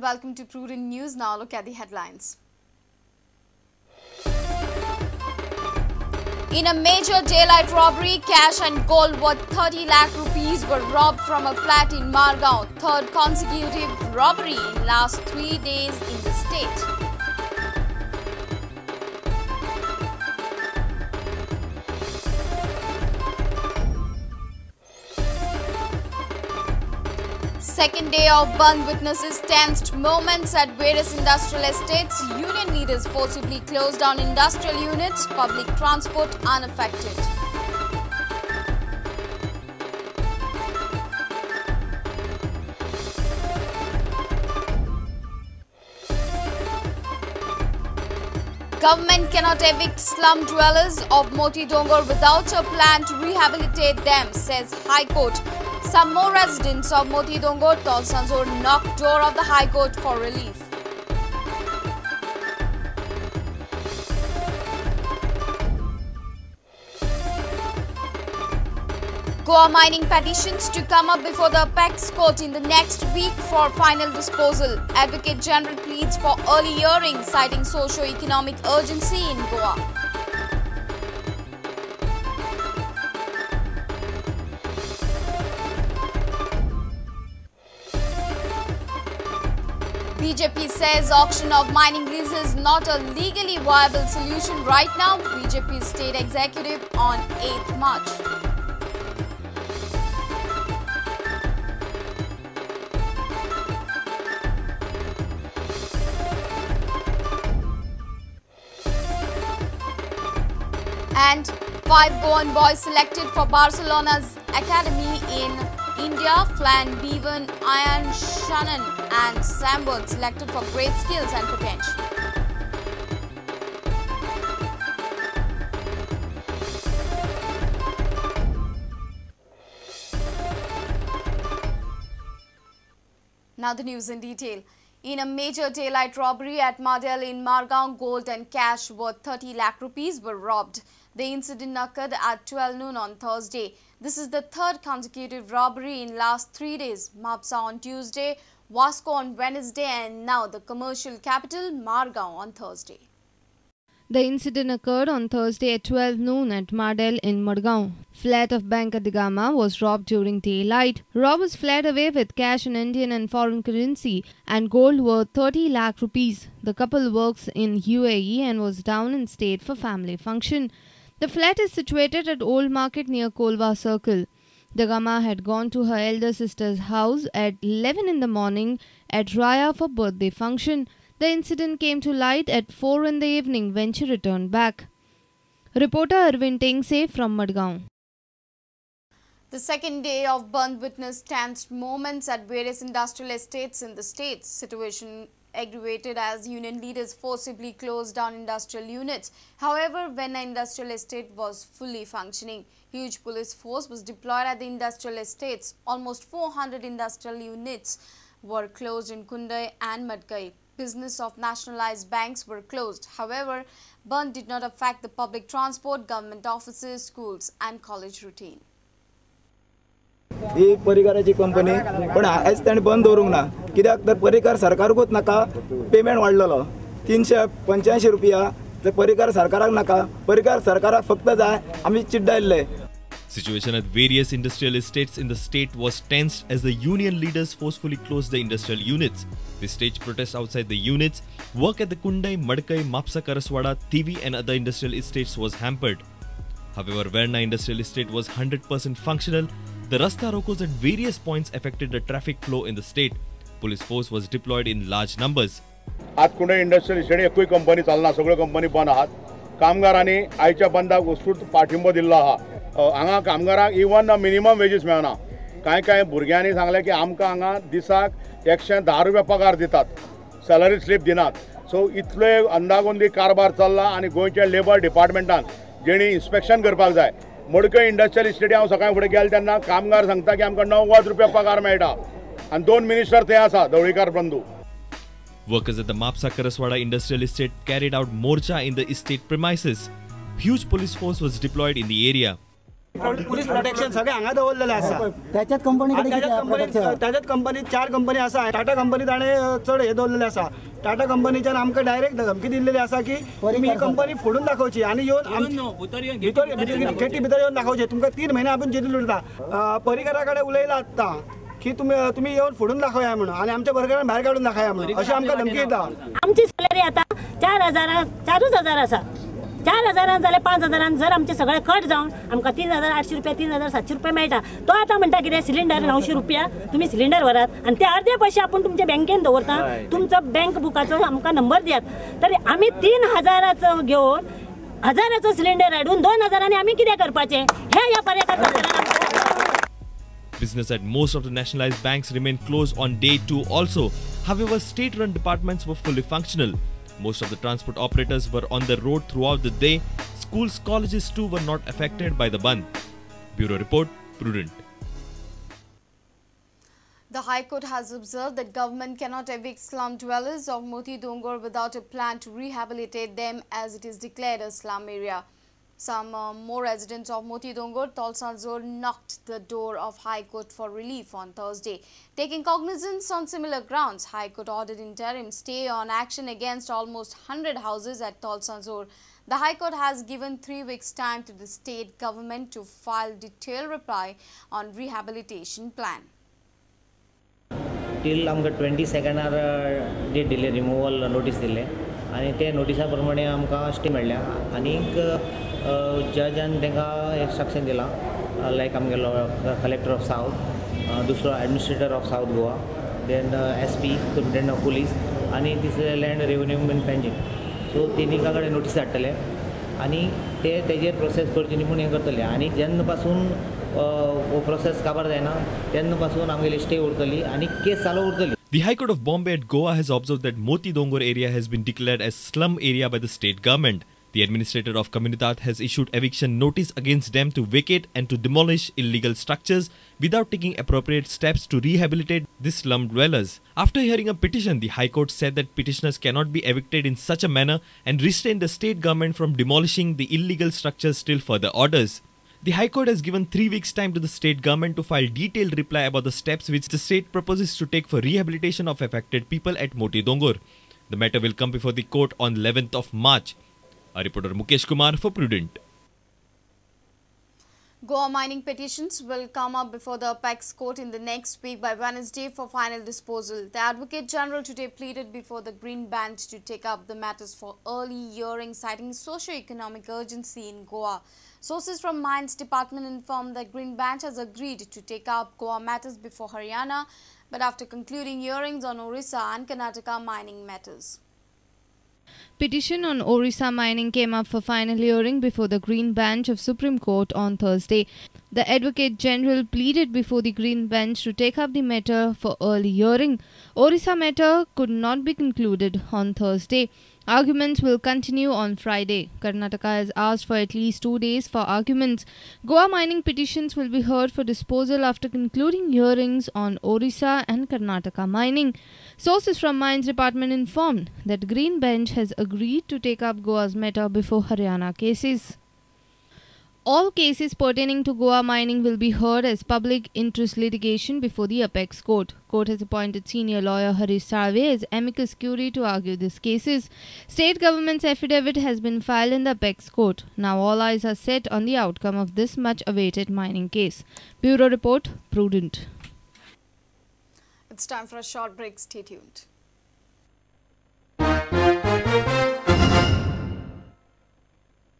welcome to Prudent News. Now look at the headlines. In a major daylight robbery, cash and gold worth 30 lakh rupees were robbed from a flat in Margao. Third consecutive robbery in last 3 days in the state. Second day of Bandh witnesses tensed moments at various industrial estates. Union leaders forcibly closed down industrial units. Public transport unaffected. Government cannot evict slum dwellers of Moti Dongor without a plan to rehabilitate them, says High Court. Some more residents of Moti Dongor Tolsanzor knocked door of the High Court for relief. Goa mining petitions to come up before the Apex Court in the next week for final disposal. Advocate General pleads for early hearing, citing socio-economic urgency in Goa. BJP says auction of mining leases is not a legally viable solution right now. BJP state executive on 8th March. And 5 Goan boys selected for Barcelona's academy in India. Flan, Bevan, Ian, Shannon and Sambert selected for great skills and potential. Now the news in detail. In a major daylight robbery at Madel in Margao, gold and cash worth 30 lakh rupees were robbed. The incident occurred at 12 noon on Thursday. This is the third consecutive robbery in last 3 days. Mapsa on Tuesday, Vasco on Wednesday and now the commercial capital Margao on Thursday. The incident occurred on Thursday at 12 noon at Madel in Margao. Flat of Bank Adigama was robbed during daylight. Robbers fled away with cash in Indian and foreign currency and gold worth 30 lakh rupees. The couple works in UAE and was down in state for family function. The flat is situated at Old Market near Kolva Circle. The Gama had gone to her elder sister's house at 11 in the morning at Raya for birthday function. The incident came to light at 4 in the evening when she returned back. Reporter Arvind Tengse from Madgaon. The second day of Bandh witnessed tense moments at various industrial estates in the state. Situation aggravated as union leaders forcibly closed down industrial units. However, when an industrial estate was fully functioning, huge police force was deployed at the industrial estates. Almost 400 industrial units were closed in Kundai and Madgai. Business of nationalized banks were closed. However, Bandh did not affect the public transport, government offices, schools and college routine. ही परिकाराची company पण आज ताणे बंद दवरूंक ना कित्याक तर परिकार सरकारूच नाका पेमेंट वाडलेलो 385 रुपया तर परिकार सरकाराक नाका परिकार सरकाराक फक्त जाय आमी चिड्डायल्ले. Situation at various industrial estates in the state was tensed as the union leaders forcefully closed the industrial units. They staged protests outside the units. Work at the Kundai, Madkai, Mapsa Karaswada, TV and other industrial estates was hampered. However, Verna industrial estate was 100% functional. The Rasta Rokos at various points affected the traffic flow in the state. Police force was deployed in large numbers. आज कुंडे industrial estate एकूय company चलना सगळ्यो company बंद आहात. कामगारांनी आयच्या बंदाक उत्स्फूर्त पाठिंबो दिल्लो आहा. हांगा कामगारांक इवन मिनिमम वेजीस मेळना. कांय भुरग्यांनी सांगले की आमकां हांगा दिसाक 110 रुपया पगार दितात, सॅलरी स्लीप दिनात. सो इतले अंदागोंदी कारभार चल्ला आनी गोंयच्या लेबर डिपार्टमेंटान जेणी इन्स्पेक्शन करपाक जाय. मडकय इंडस्ट्रियल इस्टेटी हांव सकाळीं फुडें गेले तेन्ना कामगार सांगता की आमकां 90 रुपया पगार मेळटा आनी 2 मिनिस्टर थंय आसा धवळीकार बंधू. Workers at the Mapsa Karaswada industrial estate carried out morcha in the estate premises. Huge police force was deployed in the area. Police protection सगळे हांगा दवरलेले आसा. त्याच्यात कंपनी 4 कंपनी आसा. टाटा कंपनी ताणे चड हे दवरलेले आसा. टाटा कंपनीच्यान आमकां डायरेक्ट धमकी दिल्लेली आसा की तुम्ही ही कंपनी फोडून दाखोवची आणि येवन भितर येवन दाखोवचे. तुमकां 3 महिने आपण जेलीत उरता. परिकारा कडेन उलयला आत्ता की तुम्ही येवन फोडून दाखवया म्हणून आणि आमच्या वर्गांना भायर काढून दाखवया म्हणून अशी आमकां धमकी येता. आमची सॅलरी आता 4,000 आसा. 4,000 जाल्यार 5,000 जर आमचे सगळे कट जावन आमकां 3,800 रुपया 3,700 रुपया मेळटा. तो आतां म्हणटा कितें सिलिंडर 900 रुपया तुमी सिलिंडर व्हरात आणि ते अर्धे पयशे आपूण तुमच्या बँकेन दवरता. तुमचो बँक बुकाचो आमकां नंबर दियात. तरी आमी 3,000 घेवन 1,000 सिलिंडर हाडून 2,000 आमी कितें करपाचें हे ह्या पर्यटक सरकारान. Business at most of the nationalized banks remained closed on day 2 also. However, state-run departments were fully functional. Most of the transport operators were on the road throughout the day. Schools, colleges too were not affected by the Bandh. Bureau Report, Prudent. The High Court has observed that government cannot evict slum dwellers of Moti Dongor without a plan to rehabilitate them as it is declared a slum area. Some more residents of Moti Dongor, Tolsanzor knocked the door of High Court for relief on Thursday. Taking cognizance on similar grounds, High Court ordered interim stay on action against almost 100 houses at Tolsanzor. The High Court has given 3 weeks' time to the state government to file detailed reply on rehabilitation plan. Till आमकां 22nd जे delay removal notice दिले आणि ते नोटिसा प्रमाणे आमकां stay मेळ्ळ्या आनीक Jazan तांकां इंस्ट्रक्शन दिलां लायक आमगेलो कलेक्टर ऑफ साउथ दुसरो administrator of south Goa then SP superintendent of police आनी तिसरे land revenue been pending so तेनिका कडेन नोटीस धाडटले आनी ते तेजेर प्रोसेस करची न्ही म्हूण हें करतले आनी जेन्ना पासून वो प्रोसेस काबार जायना तेन्ना पासून आमगेली स्टे उरतली आनी केस चालू उरतली. The High Court of Bombay at Goa has observed that Moti Dongor area has been declared as slum area by the state government. The administrator of Communitat has issued eviction notice against them to vacate and to demolish illegal structures without taking appropriate steps to rehabilitate these slum dwellers. After hearing a petition, the High Court said that petitioners cannot be evicted in such a manner and restrain the state government from demolishing the illegal structures till further orders. The High Court has given 3 weeks' time to the state government to file detailed reply about the steps which the state proposes to take for rehabilitation of affected people at Moti Dongor. The matter will come before the court on 11th of March. A reporter Mukesh Kumar for Prudent. Goa mining petitions will come up before the Apex Court in the next week by Wednesday for final disposal. The Advocate General today pleaded before the Green Bandh to take up the matters for early hearing, citing socio-economic urgency in Goa. Sources from Mines Department informed that Green Bandh has agreed to take up Goa matters before Haryana, but after concluding hearings on Orissa and Karnataka mining matters. Petition on Orissa mining came up for final hearing before the Green Bench of Supreme Court on Thursday. The Advocate General pleaded before the Green Bench to take up the matter for early hearing. Orissa matter could not be concluded on Thursday. Arguments will continue on Friday. Karnataka has asked for at least 2 days for arguments. Goa mining petitions will be heard for disposal after concluding hearings on Orissa and Karnataka mining. Sources from Mines Department informed that Green Bench has agreed to take up Goa's matter before Haryana cases. All cases pertaining to Goa mining will be heard as public interest litigation before the Apex Court. Court has appointed senior lawyer Harish Salve as amicus curiae to argue these cases. State government's affidavit has been filed in the Apex Court. Now all eyes are set on the outcome of this much awaited mining case. Bureau Report, Prudent. It's time for a short break. Stay tuned.